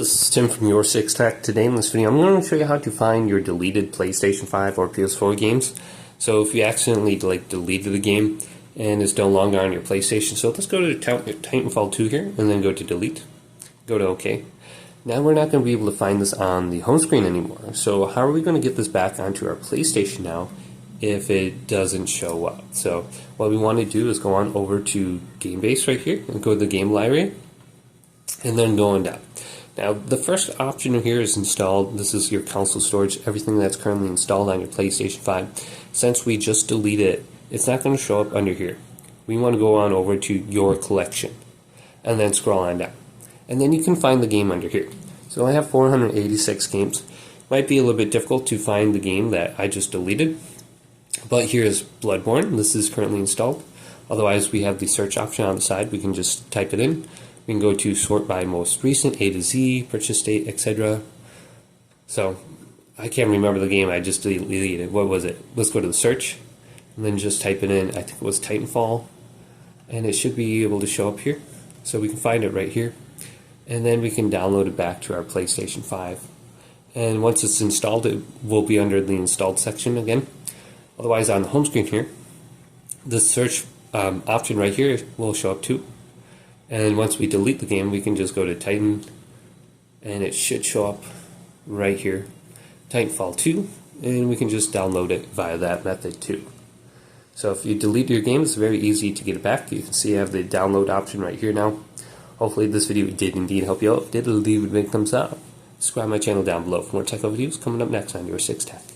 This is Tim from YourSixTech. Today in this video I'm going to show you how to find your deleted PlayStation 5 or PS4 games. So if you accidentally deleted the game and it's no longer on your PlayStation, so let's go to Titanfall 2 here and then go to delete, go to OK. Now we're not going to be able to find this on the home screen anymore. So how are we going to get this back onto our PlayStation now if it doesn't show up? So what we want to do is go on over to GameBase right here and go to the game library and then go on down. Now, the first option here is installed. This is your console storage, everything that's currently installed on your PlayStation 5. Since we just deleted it, it's not going to show up under here. We want to go on over to your collection and then scroll on down. And then you can find the game under here. So I have 486 games. Might be a little bit difficult to find the game that I just deleted. But here's Bloodborne. This is currently installed. Otherwise, we have the search option on the side. We can just type it in. We can go to sort by most recent, A to Z, purchase date, etc. So, I can't remember the game I just deleted. What was it? Let's go to the search, and then just type it in. I think it was Titanfall, and it should be able to show up here. So we can find it right here, and then we can download it back to our PlayStation 5. And once it's installed, it will be under the installed section again. Otherwise, on the home screen here, the search option right here will show up too. And once we delete the game, we can just go to Titan, and it should show up right here, Titanfall 2, and we can just download it via that method too. So if you delete your game, it's very easy to get it back. You can see I have the download option right here now. Hopefully this video did indeed help you out. If it did, leave a big thumbs up. Subscribe to my channel down below for more tech videos coming up next on YourSixTech.